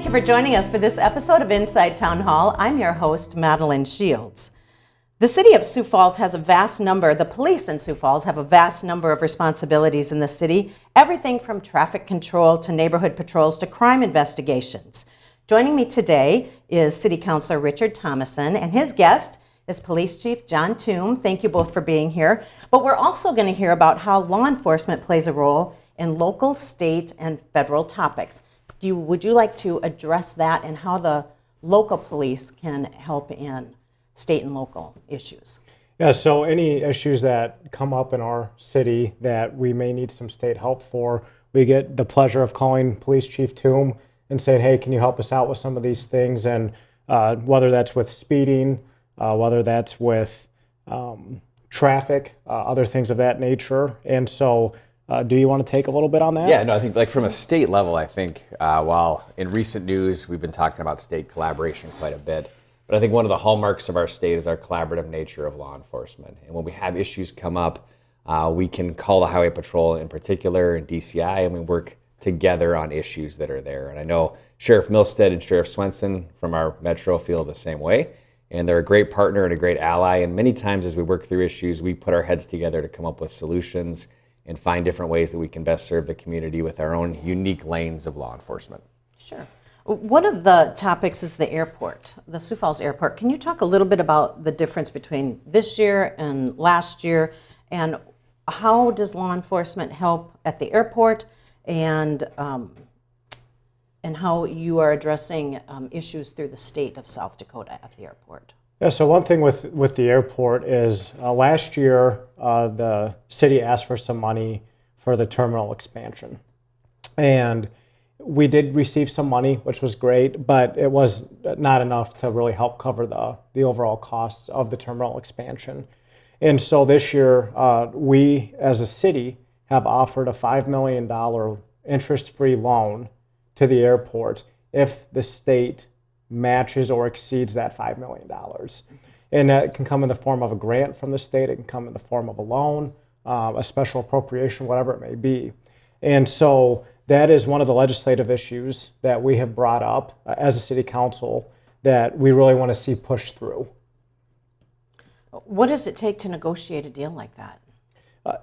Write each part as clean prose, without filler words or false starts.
Thank you for joining us for this episode of Inside Town Hall. I'm your host, Madeline Shields. The city of Sioux Falls has the police in Sioux Falls have a vast number of responsibilities in the city, everything from traffic control to neighborhood patrols to crime investigations. Joining me today is City Councilor Richard Thomason, and his guest is Police Chief Jon Thum. Thank you both for being here. But we're also going to hear about how law enforcement plays a role in local, state, and federal topics. Would you like to address that and how the local police can help in state and local issues? Yeah, so any issues that come up in our city that we may need some state help for, we get the pleasure of calling Police Chief Thum and saying, hey, can you help us out with some of these things? And whether that's with speeding, whether that's with traffic, other things of that nature. And so do you want to take a little bit on that? Yeah, no, I think like from a state level, I think while in recent news, we've been talking about state collaboration quite a bit, but I think one of the hallmarks of our state is our collaborative nature of law enforcement. And when we have issues come up, we can call the Highway Patrol in particular and DCI, and we work together on issues that are there. And I know Sheriff Milstead and Sheriff Swenson from our Metro feel the same way. And they're a great partner and a great ally. And many times as we work through issues, we put our heads together to come up with solutions and find different ways that we can best serve the community with our own unique lanes of law enforcement. Sure. One of the topics is the airport, the Sioux Falls Airport. Can you talk a little bit about the difference between this year and last year, and how does law enforcement help at the airport, and how you are addressing issues through the state of South Dakota at the airport? Yeah, so one thing with the airport is last year the city asked for some money for the terminal expansion. And we did receive some money, which was great, but it was not enough to really help cover the overall costs of the terminal expansion. And so this year we as a city have offered a $5 million interest-free loan to the airport if the state matches or exceeds that $5 million. And that can come in the form of a grant from the state, it can come in the form of a loan, a special appropriation, whatever it may be. And so that is one of the legislative issues that we have brought up as a city council that we really want to see pushed through. What does it take to negotiate a deal like that?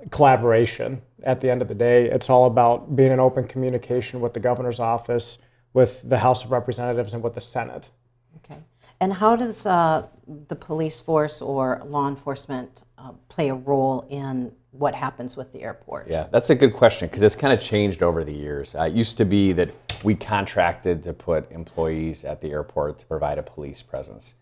Collaboration. At the end of the day, it's all about being in open communication with the governor's office, with the House of Representatives, and with the Senate. Okay. And how does the police force or law enforcement play a role in what happens with the airport? Yeah, that's a good question because it's kind of changed over the years. It used to be that we contracted to put employees at the airport to provide a police presence.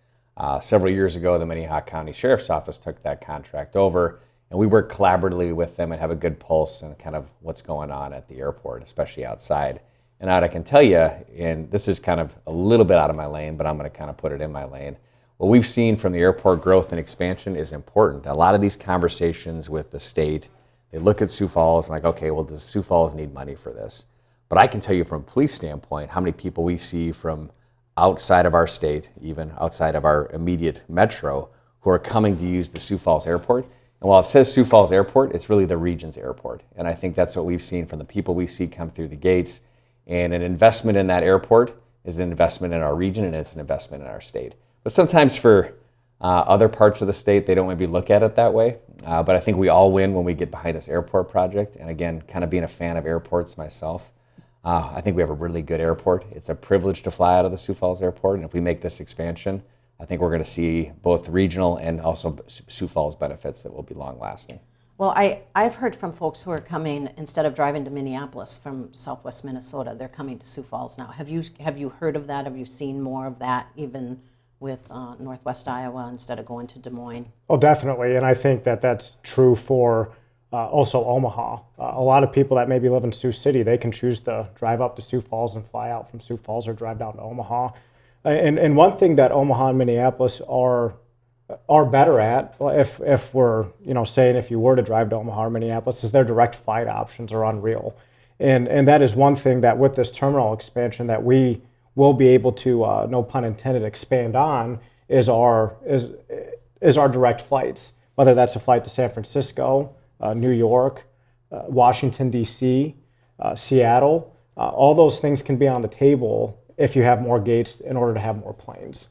Several years ago, the Minnehaha County Sheriff's Office took that contract over, and we work collaboratively with them and have a good pulse and kind of what's going on at the airport, especially outside. And I can tell you, and this is kind of a little bit out of my lane, but I'm going to kind of put it in my lane. What we've seen from the airport growth and expansion is important. A lot of these conversations with the state, they look at Sioux Falls and like, okay, well, does Sioux Falls need money for this? But I can tell you from a police standpoint, how many people we see from outside of our state, even outside of our immediate metro, who are coming to use the Sioux Falls Airport. And while it says Sioux Falls Airport, it's really the region's airport. And I think that's what we've seen from the people we see come through the gates. And an investment in that airport is an investment in our region, and it's an investment in our state. But sometimes for other parts of the state, they don't maybe look at it that way. But I think we all win when we get behind this airport project. And again, kind of being a fan of airports myself, I think we have a really good airport. It's a privilege to fly out of the Sioux Falls Airport. And if we make this expansion, I think we're going to see both regional and also Sioux Falls benefits that will be long lasting. Well, I've heard from folks who are coming, instead of driving to Minneapolis from Southwest Minnesota, they're coming to Sioux Falls now. Have you heard of that? Have you seen more of that, even with Northwest Iowa, instead of going to Des Moines? Oh, definitely, and I think that that's true for also Omaha. A lot of people that maybe live in Sioux City, they can choose to drive up to Sioux Falls and fly out from Sioux Falls or drive down to Omaha. And one thing that Omaha and Minneapolis are better at, if we're saying if you were to drive to Omaha or Minneapolis, is their direct flight options are unreal, and that is one thing that with this terminal expansion that we will be able to, no pun intended, expand on is our direct flights, whether that's a flight to San Francisco, New York, Washington D.C., Seattle. All those things can be on the table if you have more gates in order to have more planes.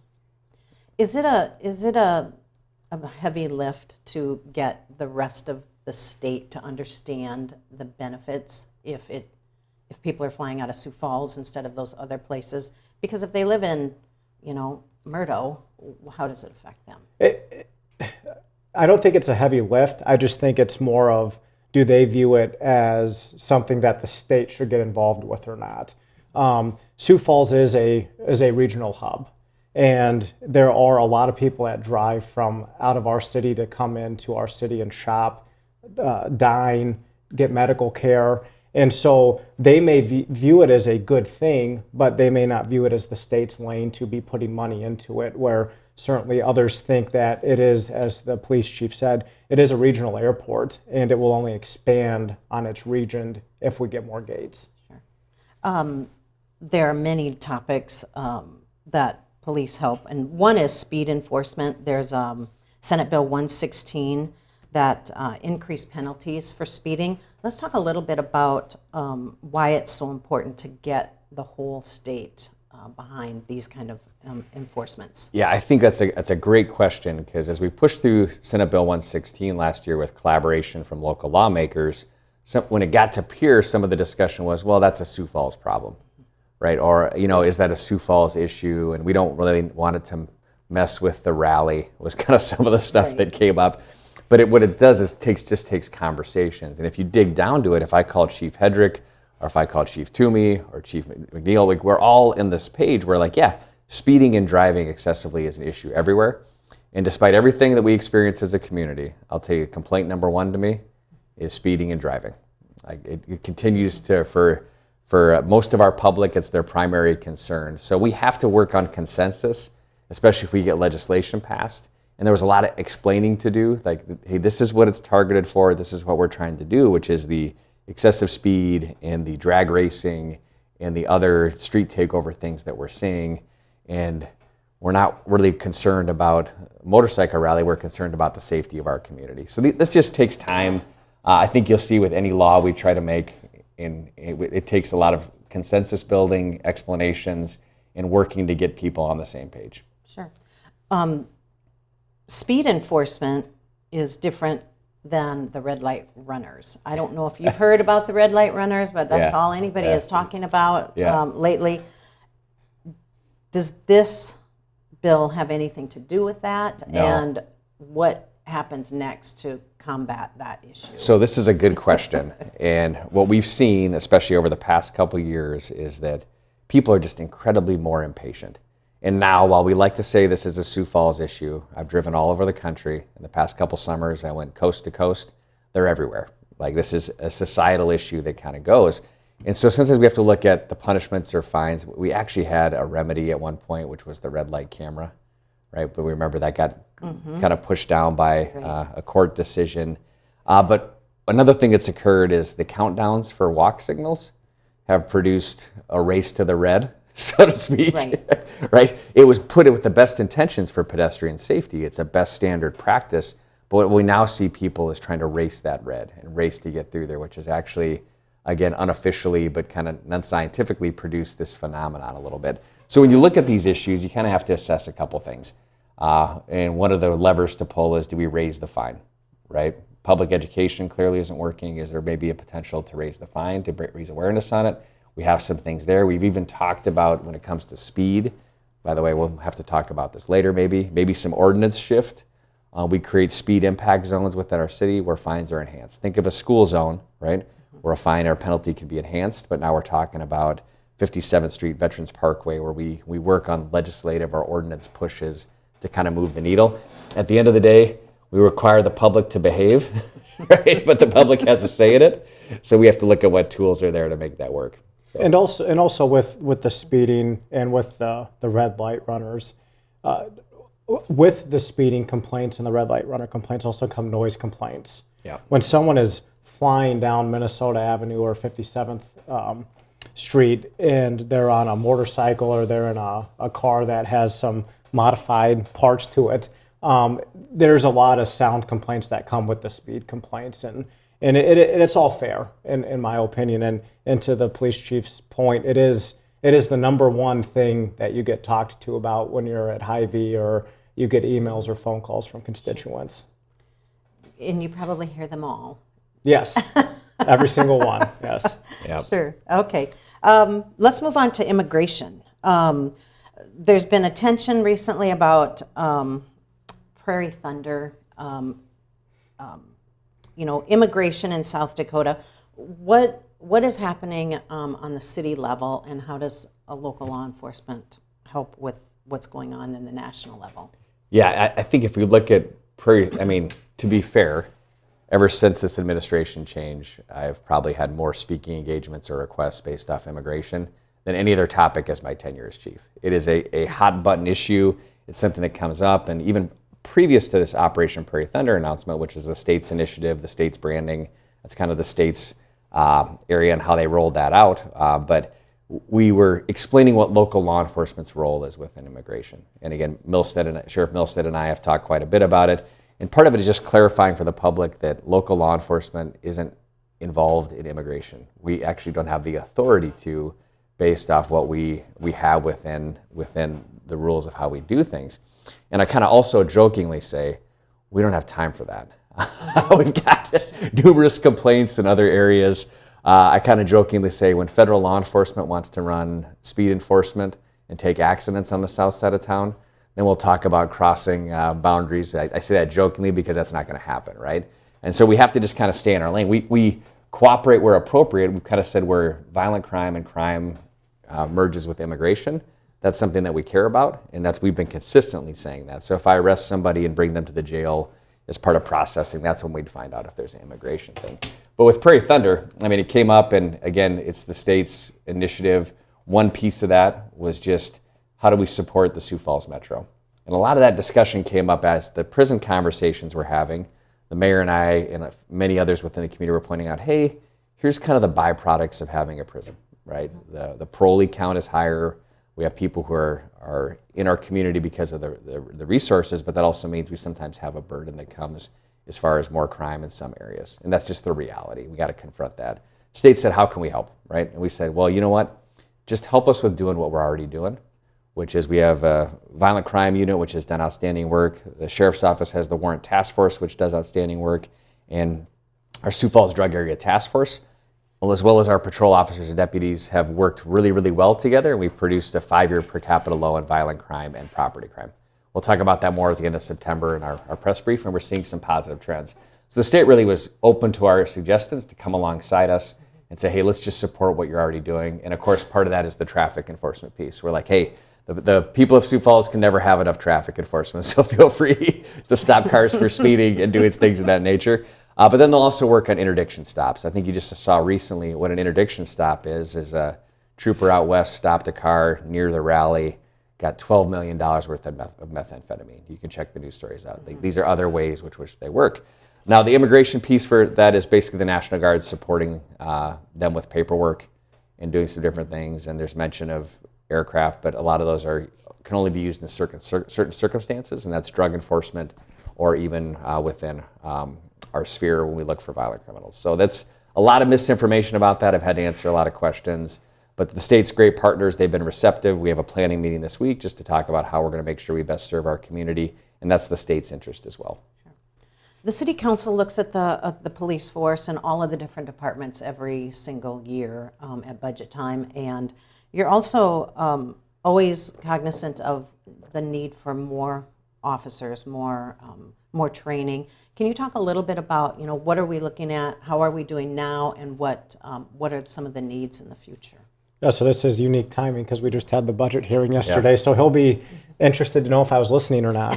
Is it a heavy lift to get the rest of the state to understand the benefits if people are flying out of Sioux Falls instead of those other places? Because if they live in, Murdo, how does it affect them? I don't think it's a heavy lift. I just think it's more of, do they view it as something that the state should get involved with or not? Sioux Falls is a regional hub, and there are a lot of people that drive from out of our city to come into our city and shop, dine, get medical care. And so they may view it as a good thing, but they may not view it as the state's lane to be putting money into it, where certainly others think that it is, as the police chief said, it is a regional airport, and it will only expand on its region if we get more gates. Sure. There are many topics that police help, and one is speed enforcement. There's Senate Bill 116 that increased penalties for speeding. Let's talk a little bit about why it's so important to get the whole state behind these kind of enforcements. Yeah, I think that's a great question, because as we pushed through Senate Bill 116 last year with collaboration from local lawmakers, when it got to Pierce, some of the discussion was, well, that's a Sioux Falls problem, right? Or, is that a Sioux Falls issue? And we don't really want it to mess with the rally, was kind of some of the stuff Right. that came up. But what it does is just takes conversations. And if you dig down to it, if I call Chief Hedrick, or if I call Chief Toomey or Chief McNeil, we're all in this page where speeding and driving excessively is an issue everywhere. And despite everything that we experience as a community, I'll tell you, complaint number one to me is speeding and driving. It continues to, for most of our public, it's their primary concern. So we have to work on consensus, especially if we get legislation passed. And there was a lot of explaining to do, hey, this is what it's targeted for, this is what we're trying to do, which is the excessive speed and the drag racing and the other street takeover things that we're seeing. And we're not really concerned about motorcycle rally, we're concerned about the safety of our community. So this just takes time. I think you'll see with any law we try to make, it takes a lot of consensus building, explanations, and working to get people on the same page. Sure. Speed enforcement is different than the red light runners. I don't know if you've heard about the red light runners, but that's all anybody is talking about lately. Does this bill have anything to do with that? No. And what happens next to combat that issue? So this is a good question. And what we've seen, especially over the past couple of years, is that people are just incredibly more impatient. And now, while we like to say this is a Sioux Falls issue, I've driven all over the country. In the past couple summers, I went coast to coast. They're everywhere. This is a societal issue that kind of goes. And so sometimes we have to look at the punishments or fines. We actually had a remedy at one point, which was the red light camera, right? But we remember that got kind of pushed down by a court decision. But another thing that's occurred is the countdowns for walk signals have produced a race to the red, so to speak, right? It was put with the best intentions for pedestrian safety. It's a best standard practice. But what we now see people is trying to race that red and race to get through there, which is actually, again, unofficially, but kind of non-scientifically produced this phenomenon a little bit. So when you look at these issues, you kind of have to assess a couple things. And one of the levers to pull is, do we raise the fine, right? Public education clearly isn't working. Is there maybe a potential to raise the fine, to raise awareness on it? We have some things there. We've even talked about, when it comes to speed, by the way, we'll have to talk about this later maybe some ordinance shift. We create speed impact zones within our city where fines are enhanced. Think of a school zone, right? Where a fine or penalty can be enhanced, but now we're talking about 57th Street, Veterans Parkway, where we work on legislative or ordinance pushes to kind of move the needle. At the end of the day, we require the public to behave, right? But the public has a say in it. So we have to look at what tools are there to make that work. So. And also with the speeding and with the red light runners, with the speeding complaints and the red light runner complaints also come noise complaints. Yeah. When someone is flying down Minnesota Avenue or 57th Street and they're on a motorcycle or they're in a car that has some modified parts to it, there's a lot of sound complaints that come with the speed complaints, and it's all fair in my opinion. And to the police chief's point, it is it is the number one thing that you get talked to about when you're at Hy-Vee or you get emails or phone calls from constituents. And you probably hear them all. Yes, every single one, yes. Yep. Sure. Okay. Let's move on to immigration. There's been attention recently about Prairie Thunder, immigration in South Dakota. What is happening on the city level, and how does a local law enforcement help with what's going on in the national level? Yeah, I think if we look at to be fair, ever since this administration change, I've probably had more speaking engagements or requests based off immigration than any other topic as my tenure as chief. It is a hot button issue. It's something that comes up, and even previous to this Operation Prairie Thunder announcement, which is the state's initiative, the state's branding, that's kind of the state's area and how they rolled that out. But we were explaining what local law enforcement's role is within immigration. And again, Sheriff Milstead and I have talked quite a bit about it. And part of it is just clarifying for the public that local law enforcement isn't involved in immigration. We actually don't have the authority to, based off what we have within the rules of how we do things. And I kind of also jokingly say, we don't have time for that. We've got numerous complaints in other areas. I kind of jokingly say when federal law enforcement wants to run speed enforcement and take accidents on the south side of town, then we'll talk about crossing boundaries. I say that jokingly because that's not going to happen, right? And so we have to just kind of stay in our lane. We cooperate where appropriate. We've kind of said where violent crime and crime merges with immigration, that's something that we care about, and we've been consistently saying that. So if I arrest somebody and bring them to the jail as part of processing, that's when we'd find out if there's an immigration thing. But with Prairie Thunder, it came up, and again, it's the state's initiative. One piece of that was just how do we support the Sioux Falls Metro? And a lot of that discussion came up as the prison conversations we're having. The mayor and I and many others within the community were pointing out, hey, here's kind of the byproducts of having a prison, right? The parolee count is higher. We have people who are in our community because of the resources, but that also means we sometimes have a burden that comes as far as more crime in some areas. And that's just the reality. We got to confront that. State said, how can we help, right? And we said, well, you know what? Just help us with doing what we're already doing, which is we have a violent crime unit, which has done outstanding work. The sheriff's office has the warrant task force, which does outstanding work. And our Sioux Falls drug area task force, as well as our patrol officers and deputies, have worked really, really well together. And we've produced a 5-year per capita low in violent crime and property crime. We'll talk about that more at the end of September in our press brief, and we're seeing some positive trends. So the state really was open to our suggestions to come alongside us and say, hey, let's just support what you're already doing. And of course, part of that is the traffic enforcement piece. We're like, hey, the people of Sioux Falls can never have enough traffic enforcement, so feel free to stop cars for speeding and doing things of that nature. But then they'll also work on interdiction stops. I think you just saw recently what an interdiction stop is a trooper out west stopped a car near the rally, got $12 million worth of methamphetamine. You can check the news stories out. These are other ways which they work. Now, the immigration piece for that is basically the National Guard supporting them with paperwork and doing some different things. And there's mention of aircraft, but a lot of those can only be used in certain circumstances, and that's drug enforcement or even within our sphere when we look for violent criminals. So that's a lot of misinformation about that. I've had to answer a lot of questions, but the state's great partners. They've been receptive. We have a planning meeting this week just to talk about how we're going to make sure we best serve our community, and that's the state's interest as well. The City Council looks at the police force and all of the different departments every single year at budget time, and you're also always cognizant of the need for more officers, more training. Can you talk a little bit about, what are we looking at, how are we doing now, and what are some of the needs in the future? Yeah, so this is unique timing because we just had the budget hearing yesterday, so he'll be interested to know if I was listening or not.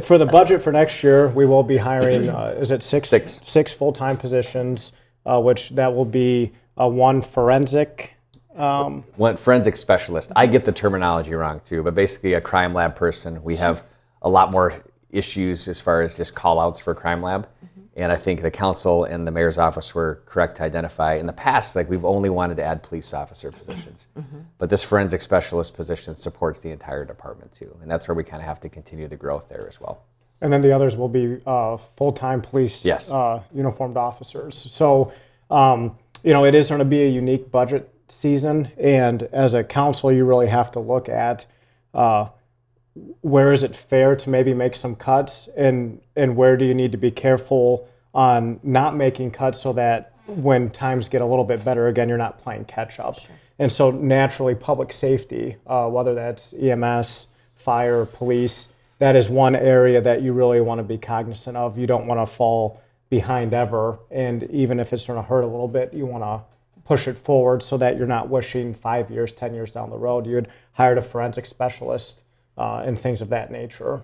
For the budget for next year, we will be hiring, is it six full-time positions, which that will be one forensic. One forensic specialist. I get the terminology wrong too, but basically a crime lab person. We have a lot more issues as far as just call outs for crime lab. And I think the council and the mayor's office were correct to identify in the past, we've only wanted to add police officer positions. But this forensic specialist position supports the entire department too. And that's where we kind of have to continue the growth there as well. And then the others will be full-time police uniformed officers. So, it is going to be a unique budget season, and as a council, you really have to look at where is it fair to maybe make some cuts, and where do you need to be careful on not making cuts so that when times get a little bit better again, you're not playing catch up. Sure. And so naturally, public safety, whether that's EMS, fire, police, that is one area that you really want to be cognizant of. You don't want to fall behind ever, and even if it's going to hurt a little bit, you want to push it forward so that you're not wishing 5 years, 10 years down the road you had hired a forensic specialist and things of that nature.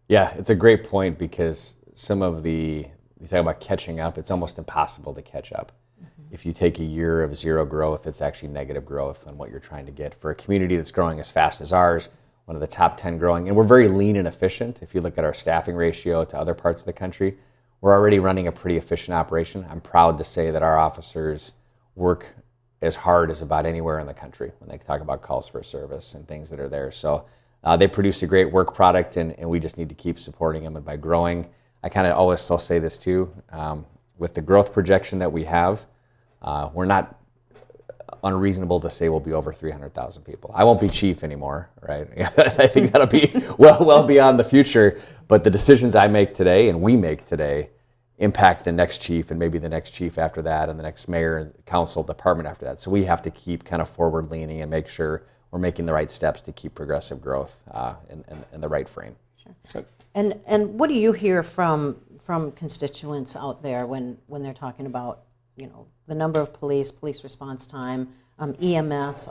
Yeah, it's a great point, because you talk about catching up, it's almost impossible to catch up. Mm-hmm. If you take a year of zero growth, it's actually negative growth on what you're trying to get. For a community that's growing as fast as ours, one of the top 10 growing, and we're very lean and efficient. If you look at our staffing ratio to other parts of the country, we're already running a pretty efficient operation. I'm proud to say that our officers work as hard as about anywhere in the country when they talk about calls for service and things that are there. So they produce a great work product, and we just need to keep supporting them. And by growing, I kind of always still say this too, with the growth projection that we have, we're not unreasonable to say we'll be over 300,000 people. I won't be chief anymore, right? I think that'll be well beyond the future, but the decisions I make today and we make today impact the next chief and maybe the next chief after that and the next mayor and council department after that. So we have to keep kind of forward leaning and make sure we're making the right steps to keep progressive growth in the right frame. Sure. And what do you hear from constituents out there when they're talking about, the number of police response time, EMS,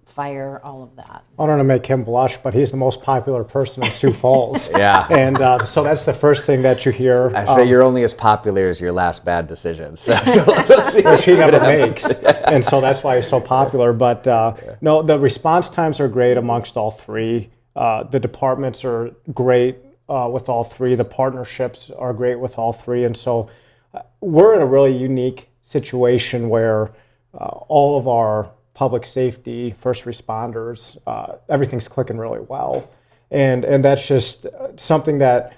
fire, all of that? I don't want to make him blush, but he's the most popular person in Sioux Falls. Yeah. And so that's the first thing that you hear. I say you're only as popular as your last bad decision. So let's see which he never makes. And so that's why he's so popular. But no, the response times are great amongst all three. The departments are great with all three. The partnerships are great with all three. And so we're in a really unique situation where all of our public safety, first responders, everything's clicking really well. And that's just something that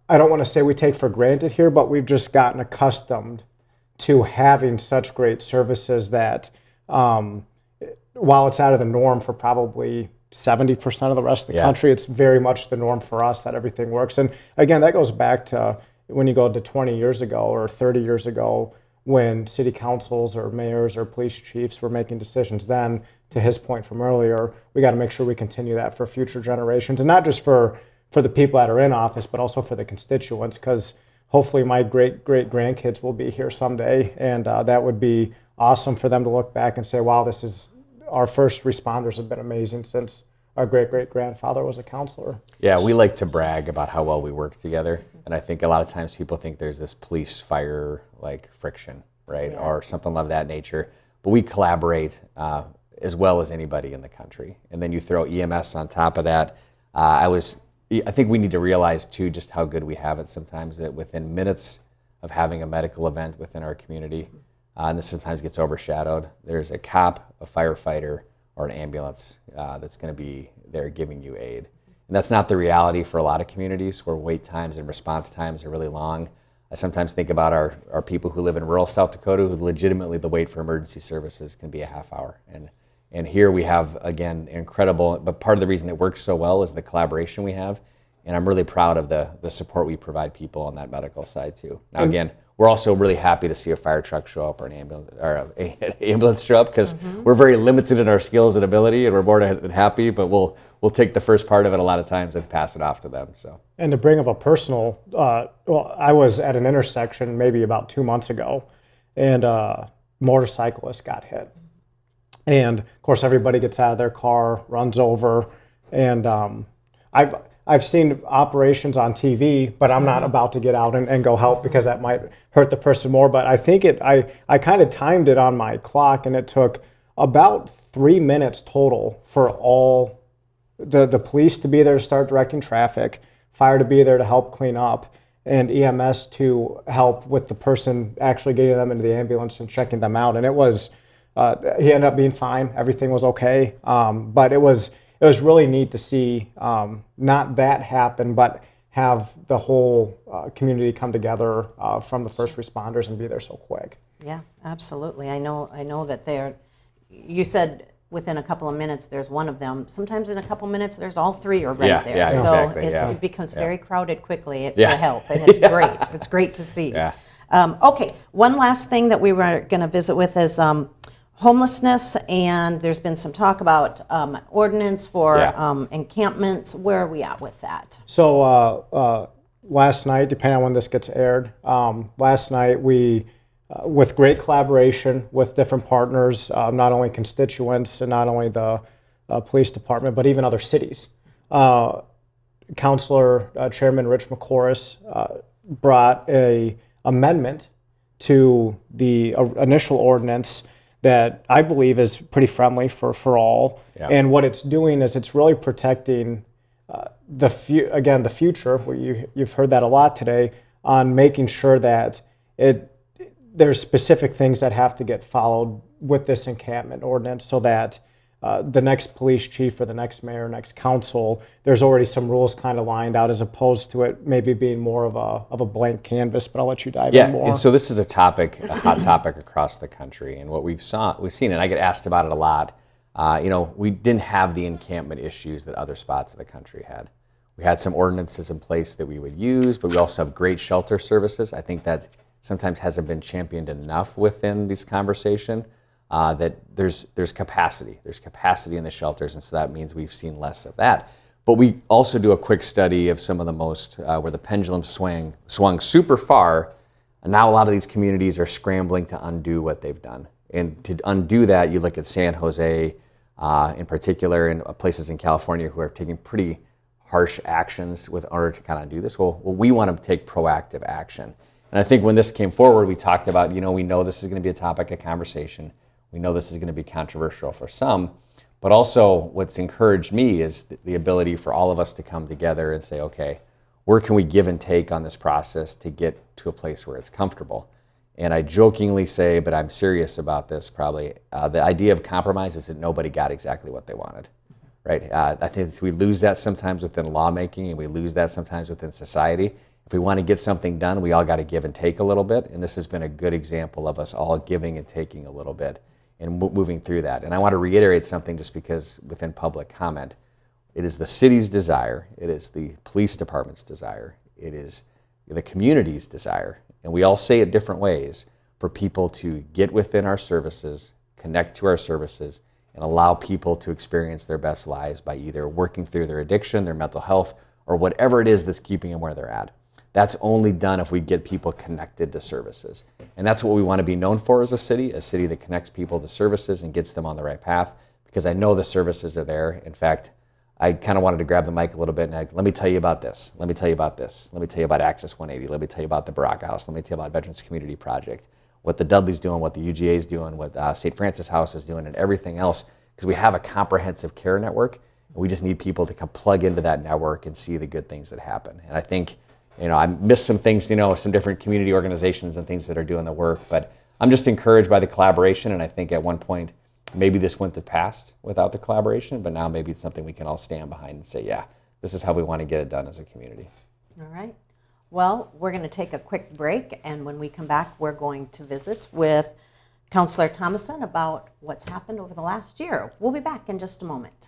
I don't want to say we take for granted here, but we've just gotten accustomed to having such great services that while it's out of the norm for probably 70% of the rest of the country, it's very much the norm for us that everything works. And again, that goes back to when you go to 20 years ago or 30 years ago, when city councils or mayors or police chiefs were making decisions then, to his point from earlier, we got to make sure we continue that for future generations, and not just for the people that are in office, but also for the constituents, because hopefully my great-great-grandkids will be here someday, and that would be awesome for them to look back and say, wow, our first responders have been amazing since our great-great-grandfather was a counselor. Yeah, we like to brag about how well we work together. And I think a lot of times people think there's this police-fire like friction, right? Yeah. Or something of that nature. But we collaborate as well as anybody in the country. And then you throw EMS on top of that. I think we need to realize too just how good we have it sometimes, that within minutes of having a medical event within our community, and this sometimes gets overshadowed, there's a cop, a firefighter, or an ambulance that's going to be there giving you aid. And that's not the reality for a lot of communities where wait times and response times are really long. I sometimes think about our people who live in rural South Dakota who legitimately the wait for emergency services can be a half hour. And here we have, again, incredible, but part of the reason it works so well is the collaboration we have. And I'm really proud of the support we provide people on that medical side too. Now again, we're also really happy to see a fire truck show up or an ambulance show up, because we're very limited in our skills and ability, and we're more than happy, but we'll take the first part of it a lot of times and pass it off to them. So. And to bring up a personal, I was at an intersection maybe about 2 months ago, and a motorcyclist got hit. And of course, everybody gets out of their car, runs over, and I've seen operations on TV, but I'm not about to get out and go help because that might hurt the person more. But I think I kind of timed it on my clock, and it took about 3 minutes total for all the police to be there to start directing traffic, fire to be there to help clean up, and EMS to help with the person actually getting them into the ambulance and checking them out. And it was, he ended up being fine. Everything was okay. But it was really neat to see not that happen, but have the whole community come together from the first responders and be there so quick. Yeah, absolutely. I know that they're you said within a couple of minutes there's one of them. Sometimes in a couple minutes there's all three are right Yeah, there. yeah, so exactly, it becomes very crowded quickly Yeah. to help, and it's great. It's great to see. Yeah. Okay, one last thing that we were going to visit with is homelessness, and there's been some talk about ordinance for encampments. Where are we at with that? So last night, depending on when this gets aired, last night we, with great collaboration with different partners, not only constituents and not only the police department, but even other cities. Councilor Chairman Rich McCorris brought a amendment to the initial ordinance that I believe is pretty friendly for all. Yeah. And what it's doing is it's really protecting the future, where you've heard that a lot today, on making sure that there's specific things that have to get followed with this encampment ordinance, so that the next police chief or the next mayor, next council, there's already some rules kind of lined out, as opposed to it maybe being more of a blank canvas. But I'll let you dive in more. And so this is a hot topic across the country, and what we've seen, and I get asked about it a lot. We didn't have the encampment issues that other spots of the country had. We had some ordinances in place that we would use, but we also have great shelter services. I think that sometimes hasn't been championed enough within this conversation. That there's capacity. There's capacity in the shelters, and so that means we've seen less of that. But we also do a quick study of some of the most, where the pendulum swung super far, and now a lot of these communities are scrambling to undo what they've done. And to undo that, you look at San Jose in particular, and places in California who are taking pretty harsh actions in order to kind of do this. Well, we want to take proactive action. And I think when this came forward, we talked about, we know this is going to be a topic of conversation. We know this is going to be controversial for some, but also what's encouraged me is the ability for all of us to come together and say, okay, where can we give and take on this process to get to a place where it's comfortable? And I jokingly say, but I'm serious about this probably, the idea of compromise is that nobody got exactly what they wanted, right? I think we lose that sometimes within lawmaking, and we lose that sometimes within society. If we want to get something done, we all got to give and take a little bit, and this has been a good example of us all giving and taking a little bit and moving through that. And I want to reiterate something, just because within public comment, it is the city's desire, it is the police department's desire, it is the community's desire, and we all say it different ways, for people to get within our services, connect to our services, and allow people to experience their best lives by either working through their addiction, their mental health, or whatever it is that's keeping them where they're at. That's only done if we get people connected to services. And that's what we want to be known for as a city that connects people to services and gets them on the right path, because I know the services are there. In fact, I kind of wanted to grab the mic a little bit and let me tell you about this. Let me tell you about this. Let me tell you about Access 180. Let me tell you about the Barack House. Let me tell you about Veterans Community Project, what the Dudley's doing, what the UGA is doing, what St. Francis House is doing, and everything else, because we have a comprehensive care network, and we just need people to plug into that network and see the good things that happen. And I think, I missed some things, some different community organizations and things that are doing the work, but I'm just encouraged by the collaboration, and I think at one point, maybe this wouldn't have passed without the collaboration, but now maybe it's something we can all stand behind and say, yeah, this is how we want to get it done as a community. All right. Well, we're going to take a quick break, and when we come back, we're going to visit with Councilor Thomason about what's happened over the last year. We'll be back in just a moment.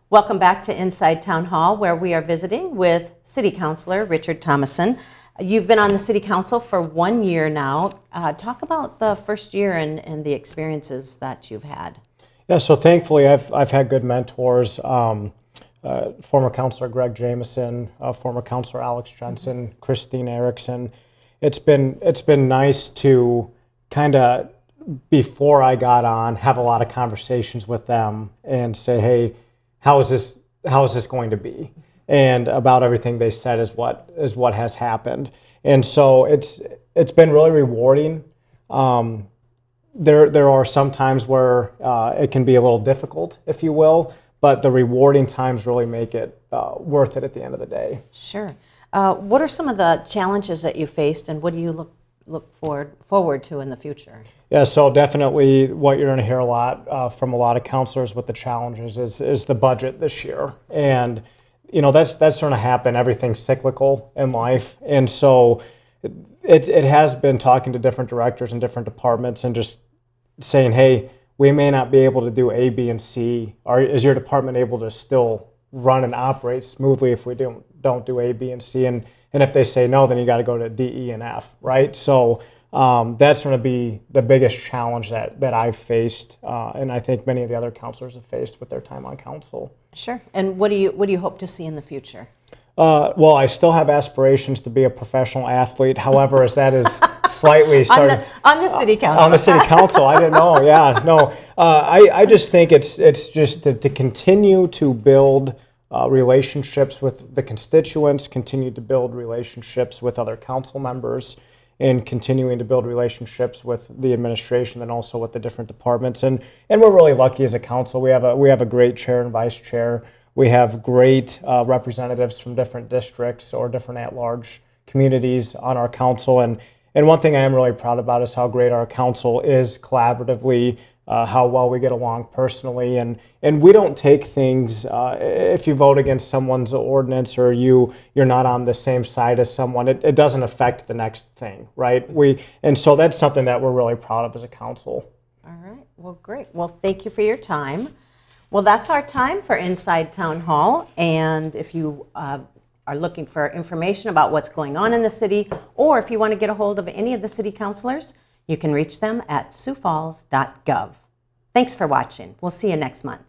Welcome back to Inside Town Hall, where we are visiting with City Councilor Richard Thomason. You've been on the City Council for 1 year now. Talk about the first year and the experiences that you've had. Yeah, so thankfully I've had good mentors. Former Councilor Greg Jameson, former Councilor Alex Jensen, Christine Erickson. It's been nice to kind of, before I got on, have a lot of conversations with them and say, hey, how is this going to be? And about everything they said is what has happened. And so it's been really rewarding. there are some times where it can be a little difficult, if you will, but the rewarding times really make it worth it at the end of the day. Sure. What are some of the challenges that you faced, and what do you look forward to in the future? Yeah, so definitely what you're going to hear a lot from a lot of counselors with the challenges is the budget this year. And, you know, that's going to happen. Everything's cyclical in life. And so it has been talking to different directors in different departments and just saying, hey, we may not be able to do A, B, and C. Or is your department able to still run and operate smoothly if we don't do A, B, and C? And if they say no, then you got to go to D, E, and F, right? So that's going to be the biggest challenge that I've faced, and I think many of the other counselors have faced with their time on council. Sure. And what do you hope to see in the future? Well, I still have aspirations to be a professional athlete. However, as that is slightly started on the city council. On the city council, I didn't know. Yeah, no. I just think it's just to continue to build relationships with the constituents, continue to build relationships with other council members, and continuing to build relationships with the administration and also with the different departments. And we're really lucky as a council. We have a great chair and vice chair. We have great representatives from different districts or different at-large communities on our council. And one thing I am really proud about is how great our council is collaboratively, how well we get along personally. And we don't take things, if you vote against someone's ordinance or you're not on the same side as someone, it doesn't affect the next thing, right? And so that's something that we're really proud of as a council. All right. Well, great. Well, thank you for your time. Well, that's our time for Inside Town Hall. And if you are looking for information about what's going on in the city, or if you want to get a hold of any of the city councilors, you can reach them at siouxfalls.gov. Thanks for watching. We'll see you next month.